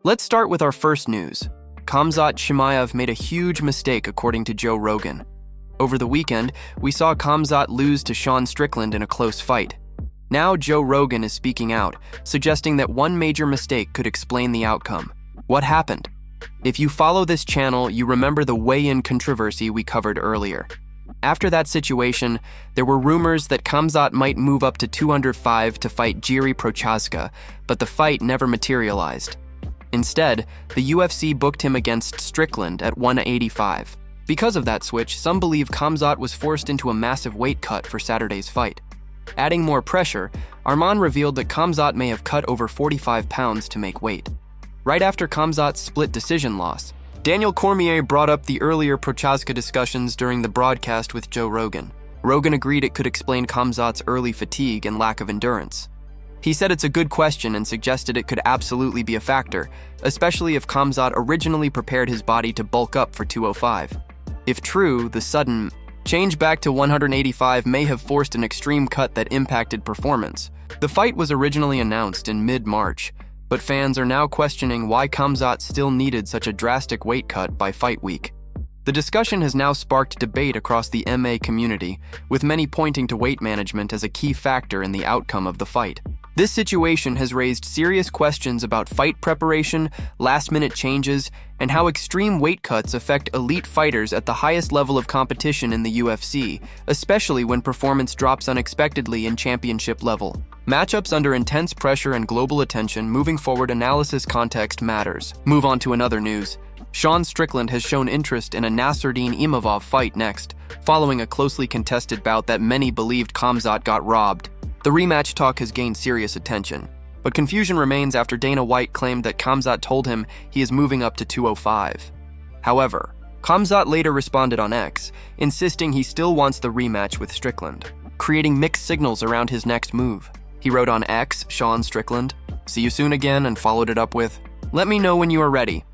Let's start with our first news. Khamzat Chimaev made a huge mistake according to Joe Rogan. Over the weekend, we saw Khamzat lose to Sean Strickland in a close fight. Now Joe Rogan is speaking out, suggesting that one major mistake could explain the outcome. What happened? If you follow this channel, you remember the weigh-in controversy we covered earlier. After that situation, there were rumors that Khamzat might move up to 205 to fight Jiří Procházka, but the fight never materialized. Instead, the UFC booked him against Strickland at 185. Because of that switch, some believe Khamzat was forced into a massive weight cut for Saturday's fight. Adding more pressure, Arman revealed that Khamzat may have cut over 45 pounds to make weight. Right after Khamzat's split decision loss, Daniel Cormier brought up the earlier Procházka discussions during the broadcast with Joe Rogan. Rogan agreed it could explain Khamzat's early fatigue and lack of endurance. He said it's a good question and suggested it could absolutely be a factor, especially if Khamzat originally prepared his body to bulk up for 205. If true, the sudden change back to 185 may have forced an extreme cut that impacted performance. The fight was originally announced in mid-March, but fans are now questioning why Khamzat still needed such a drastic weight cut by fight week. The discussion has now sparked debate across the MA community, with many pointing to weight management as a key factor in the outcome of the fight. This situation has raised serious questions about fight preparation, last-minute changes, and how extreme weight cuts affect elite fighters at the highest level of competition in the UFC, especially when performance drops unexpectedly in championship level. Matchups under intense pressure and global attention, moving forward analysis context matters. Move on to another news. Sean Strickland has shown interest in a Nassourdine Imavov fight next, following a closely contested bout that many believed Khamzat got robbed. The rematch talk has gained serious attention, but confusion remains after Dana White claimed that Khamzat told him he is moving up to 205. However, Khamzat later responded on X, insisting he still wants the rematch with Strickland, creating mixed signals around his next move. He wrote on X, Sean Strickland, "See you soon again," and followed it up with, "Let me know when you are ready."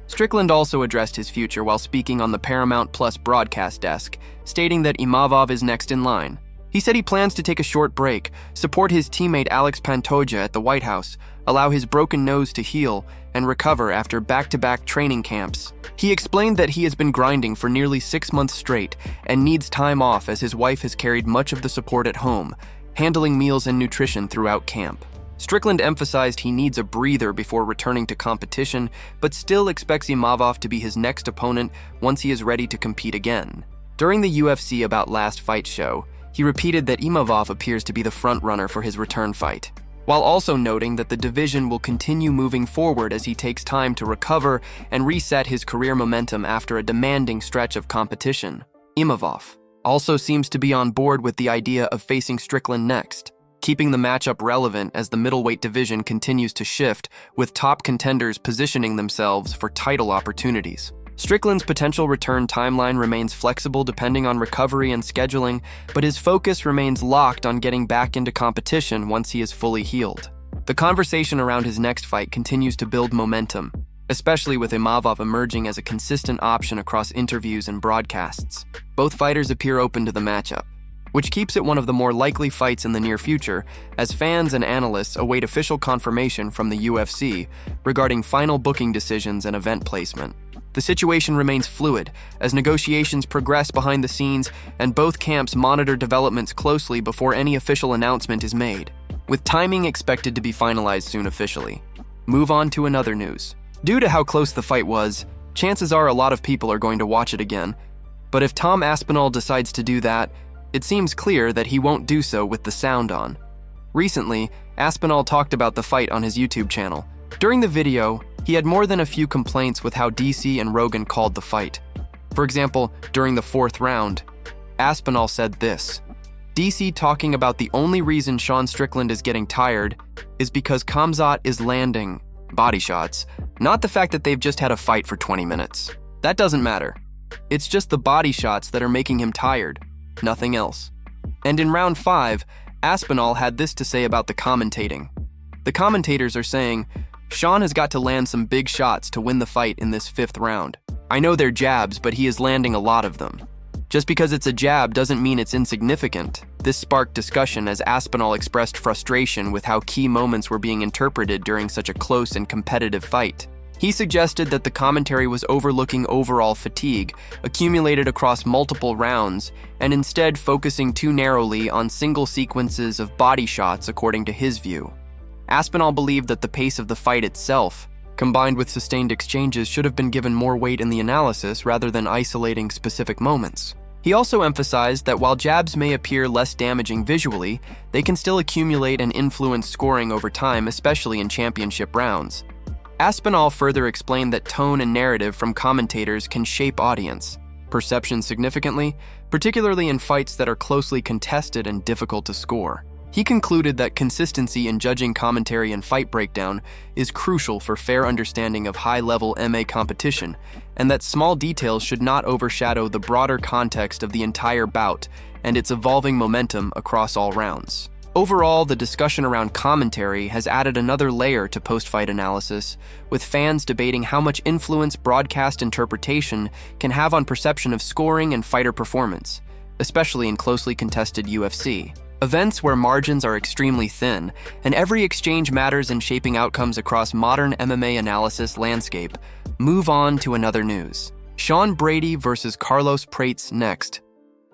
Strickland also addressed his future while speaking on the Paramount Plus broadcast desk, stating that Imavov is next in line. He said he plans to take a short break, support his teammate Alex Pantoja at the White House, allow his broken nose to heal, and recover after back-to-back training camps. He explained that he has been grinding for nearly 6 months straight and needs time off as his wife has carried much of the support at home, handling meals and nutrition throughout camp. Strickland emphasized he needs a breather before returning to competition, but still expects Imavov to be his next opponent once he is ready to compete again. During the UFC About Last Fight show, he repeated that Imavov appears to be the frontrunner for his return fight, while also noting that the division will continue moving forward as he takes time to recover and reset his career momentum after a demanding stretch of competition. Imavov also seems to be on board with the idea of facing Strickland next, keeping the matchup relevant as the middleweight division continues to shift, with top contenders positioning themselves for title opportunities. Strickland's potential return timeline remains flexible depending on recovery and scheduling, but his focus remains locked on getting back into competition once he is fully healed. The conversation around his next fight continues to build momentum, especially with Imavov emerging as a consistent option across interviews and broadcasts. Both fighters appear open to the matchup, which keeps it one of the more likely fights in the near future, as fans and analysts await official confirmation from the UFC regarding final booking decisions and event placement. The situation remains fluid as negotiations progress behind the scenes and both camps monitor developments closely before any official announcement is made, with timing expected to be finalized soon officially. Move on to another news. Due to how close the fight was, chances are a lot of people are going to watch it again, but if Tom Aspinall decides to do that, it seems clear that he won't do so with the sound on. Recently, Aspinall talked about the fight on his YouTube channel. During the video, he had more than a few complaints with how DC and Rogan called the fight. For example, during the 4th round, Aspinall said this: "DC talking about the only reason Sean Strickland is getting tired is because Khamzat is landing body shots, not the fact that they've just had a fight for 20 minutes. That doesn't matter. It's just the body shots that are making him tired, nothing else." And in round 5, Aspinall had this to say about the commentating. The commentators are saying, "Sean has got to land some big shots to win the fight in this 5th round. I know they're jabs, but he is landing a lot of them. Just because it's a jab doesn't mean it's insignificant." This sparked discussion as Aspinall expressed frustration with how key moments were being interpreted during such a close and competitive fight. He suggested that the commentary was overlooking overall fatigue, accumulated across multiple rounds, and instead focusing too narrowly on single sequences of body shots according to his view. Aspinall believed that the pace of the fight itself, combined with sustained exchanges, should have been given more weight in the analysis rather than isolating specific moments. He also emphasized that while jabs may appear less damaging visually, they can still accumulate and influence scoring over time, especially in championship rounds. Aspinall further explained that tone and narrative from commentators can shape audience perception significantly, particularly in fights that are closely contested and difficult to score. He concluded that consistency in judging commentary and fight breakdown is crucial for fair understanding of high-level MMA competition, and that small details should not overshadow the broader context of the entire bout and its evolving momentum across all rounds. Overall, the discussion around commentary has added another layer to post-fight analysis, with fans debating how much influence broadcast interpretation can have on perception of scoring and fighter performance, especially in closely contested UFC. Events where margins are extremely thin, and every exchange matters in shaping outcomes across modern MMA analysis landscape. Move on to another news. Sean Brady versus Carlos Prates next.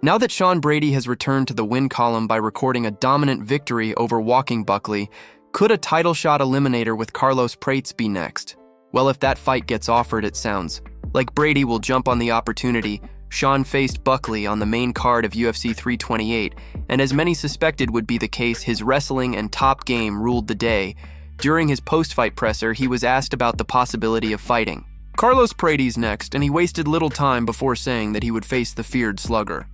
Now that Sean Brady has returned to the win column by recording a dominant victory over Walking Buckley, could a title shot eliminator with Carlos Prates be next? Well, if that fight gets offered, it sounds like Brady will jump on the opportunity. Sean faced Buckley on the main card of UFC 328, and as many suspected would be the case, his wrestling and top game ruled the day. During his post-fight presser, he was asked about the possibility of fighting Carlos Prates next, and he wasted little time before saying that he would face the feared slugger.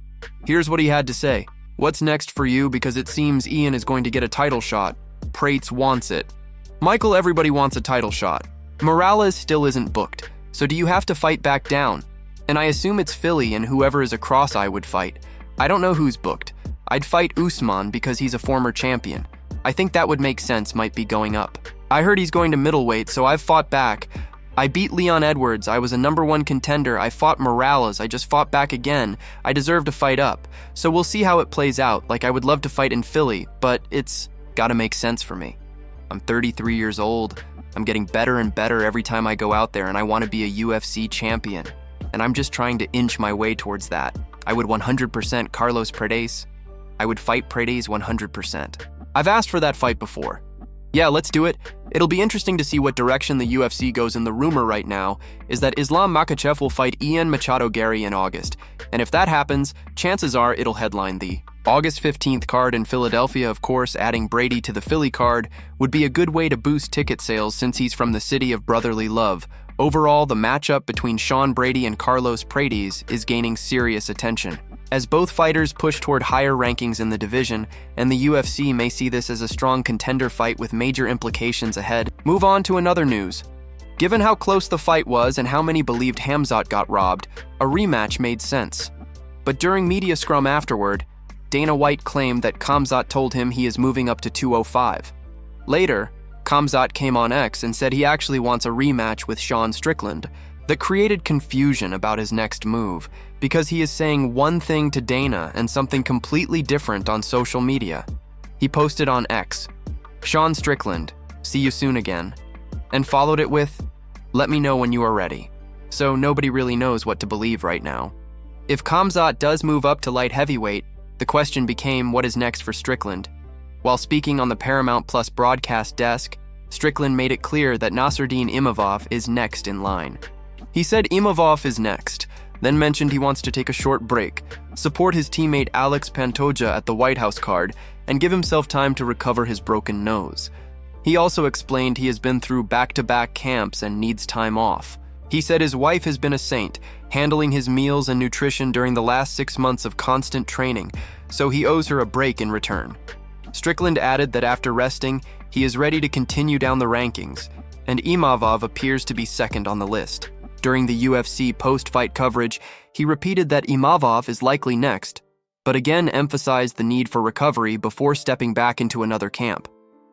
Here's what he had to say. "What's next for you? Because it seems Ian is going to get a title shot. Prates wants it." Michael, everybody wants a title shot. Morales still isn't booked, so do you have to fight back down? And I assume it's Philly and whoever is across I would fight. I don't know who's booked. I'd fight Usman because he's a former champion. I think that would make sense, might be going up. I heard he's going to middleweight, so I've fought back. I beat Leon Edwards, I was a #1 contender, I fought Morales, I just fought back again. I deserve to fight up. So we'll see how it plays out. Like, I would love to fight in Philly, but it's gotta make sense for me. I'm 33 years old. I'm getting better and better every time I go out there, and I want to be a UFC champion. And I'm just trying to inch my way towards that. I would 100% Carlos Prates. I would fight Prates 100%. I've asked for that fight before. Yeah, let's do it. It'll be interesting to see what direction the UFC goes, and the rumor right now is that Islam Makhachev will fight Ian Machado Gary in August. And if that happens, chances are it'll headline the August 15th card in Philadelphia. Of course, adding Brady to the Philly card would be a good way to boost ticket sales since he's from the city of brotherly love. Overall, the matchup between Sean Brady and Carlos Prates is gaining serious attention, as both fighters push toward higher rankings in the division, and the UFC may see this as a strong contender fight with major implications ahead. Move on to another news. Given how close the fight was and how many believed Khamzat got robbed, a rematch made sense. But during media scrum afterward, Dana White claimed that Khamzat told him he is moving up to 205. Later, Khamzat came on X and said he actually wants a rematch with Sean Strickland. That created confusion about his next move, because he is saying one thing to Dana and something completely different on social media. He posted on X, "Sean Strickland, see you soon again," and followed it with, "Let me know when you are ready." So nobody really knows what to believe right now. If Khamzat does move up to light heavyweight, the question became what is next for Strickland. While speaking on the Paramount Plus broadcast desk, Strickland made it clear that Nasruddin Imavov is next in line. He said Imavov is next, then mentioned he wants to take a short break, support his teammate Alex Pantoja at the White House card, and give himself time to recover his broken nose. He also explained he has been through back-to-back camps and needs time off. He said his wife has been a saint, handling his meals and nutrition during the last 6 months of constant training, so he owes her a break in return. Strickland added that after resting, he is ready to continue down the rankings, and Imavov appears to be second on the list. During the UFC post-fight coverage, he repeated that Imavov is likely next, but again emphasized the need for recovery before stepping back into another camp.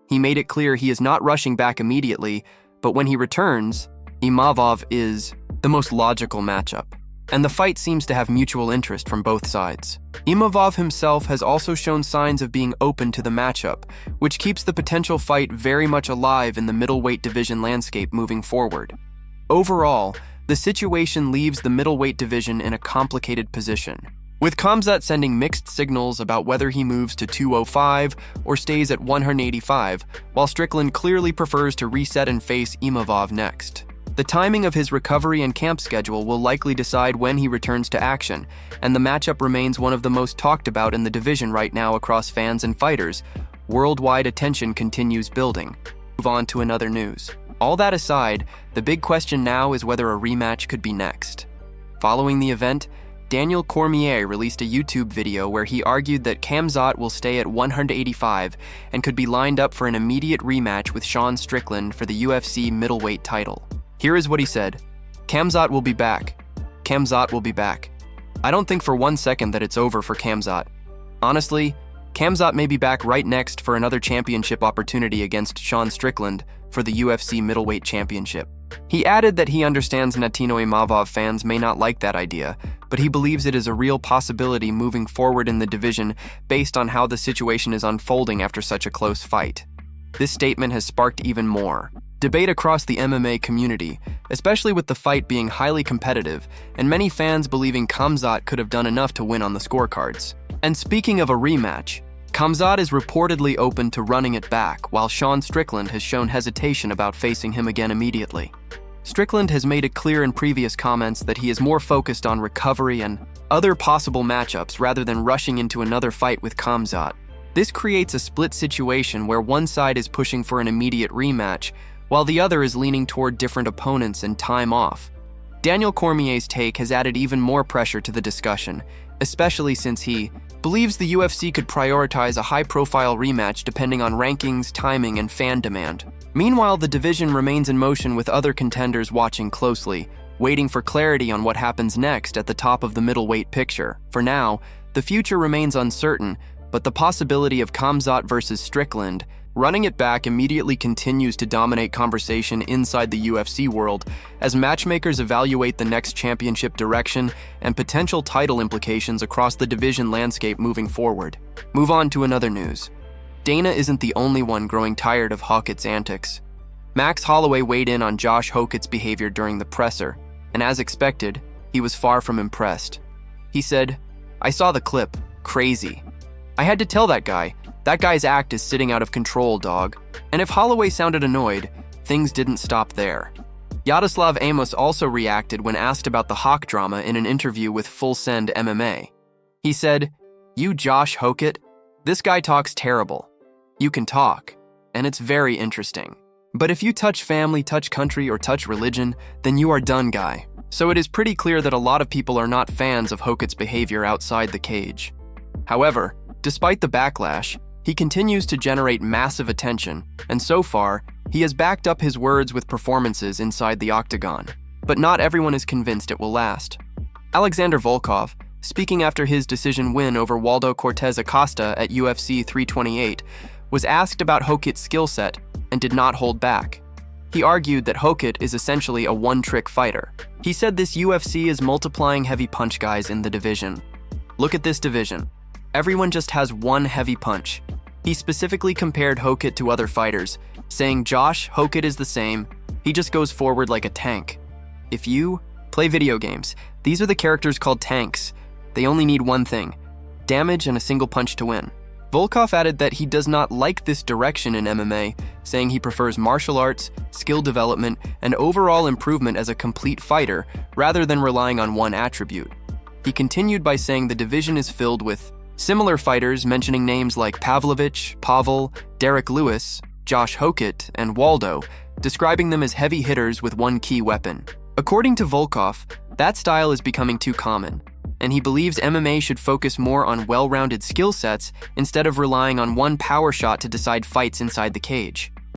He made it clear he is not rushing back immediately, but when he returns, Imavov is the most logical matchup, and the fight seems to have mutual interest from both sides. Imavov himself has also shown signs of being open to the matchup, which keeps the potential fight very much alive in the middleweight division landscape moving forward. Overall, the situation leaves the middleweight division in a complicated position, with Khamzat sending mixed signals about whether he moves to 205 or stays at 185, while Strickland clearly prefers to reset and face Chimaev next. The timing of his recovery and camp schedule will likely decide when he returns to action, and the matchup remains one of the most talked about in the division right now across fans and fighters. Worldwide attention continues building. Move on to another news. All that aside, the big question now is whether a rematch could be next. Following the event, Daniel Cormier released a YouTube video where he argued that Khamzat will stay at 185 and could be lined up for an immediate rematch with Sean Strickland for the UFC middleweight title. Here is what he said. Khamzat will be back. Khamzat will be back. I don't think for one second that it's over for Khamzat. Honestly, Khamzat may be back right next for another championship opportunity against Sean Strickland for the UFC middleweight championship. He added that he understands Latino Chimaev fans may not like that idea, but he believes it is a real possibility moving forward in the division based on how the situation is unfolding after such a close fight. This statement has sparked even more debate across the MMA community, especially with the fight being highly competitive and many fans believing Khamzat could have done enough to win on the scorecards. And speaking of a rematch, Khamzat is reportedly open to running it back, while Sean Strickland has shown hesitation about facing him again immediately. Strickland has made it clear in previous comments that he is more focused on recovery and other possible matchups rather than rushing into another fight with Khamzat. This creates a split situation where one side is pushing for an immediate rematch, while the other is leaning toward different opponents and time off. Daniel Cormier's take has added even more pressure to the discussion, especially since he believes the UFC could prioritize a high-profile rematch depending on rankings, timing, and fan demand. Meanwhile, the division remains in motion with other contenders watching closely, waiting for clarity on what happens next at the top of the middleweight picture. For now, the future remains uncertain, but the possibility of Khamzat versus Strickland running it back immediately continues to dominate conversation inside the UFC world as matchmakers evaluate the next championship direction and potential title implications across the division landscape moving forward. Move on to another news. Dana isn't the only one growing tired of Hockett's antics. Max Holloway weighed in on Josh Hockett's behavior during the presser, and as expected, he was far from impressed. He said, "I saw the clip. Crazy. I had to tell that guy's act is sitting out of control, dog." And if Holloway sounded annoyed, things didn't stop there. Yaroslav Amos also reacted when asked about the Hawk drama in an interview with Full Send MMA. He said, "You Josh Hockett, this guy talks terrible. You can talk, and it's very interesting. But if you touch family, touch country, or touch religion, then you are done, guy." So it is pretty clear that a lot of people are not fans of Hockett's behavior outside the cage. However, despite the backlash, he continues to generate massive attention, and so far, he has backed up his words with performances inside the octagon. But not everyone is convinced it will last. Alexander Volkov, speaking after his decision win over Waldo Cortez Acosta at UFC 328, was asked about Hockett's skill set and did not hold back. He argued that Hockett is essentially a one-trick fighter. He said this UFC is multiplying heavy punch guys in the division. Look at this division. Everyone just has one heavy punch. He specifically compared Hockett to other fighters, saying Josh Hockett is the same, he just goes forward like a tank. If you play video games, these are the characters called tanks. They only need one thing, damage and a single punch to win. Volkov added that he does not like this direction in MMA, saying he prefers martial arts, skill development, and overall improvement as a complete fighter rather than relying on one attribute. He continued by saying the division is filled with similar fighters, mentioning names like Pavlovich, Pavel, Derek Lewis, Josh Hockett, and Waldo, describing them as heavy hitters with one key weapon. According to Volkov, that style is becoming too common, and he believes MMA should focus more on well-rounded skill sets instead of relying on one power shot to decide fights inside the cage.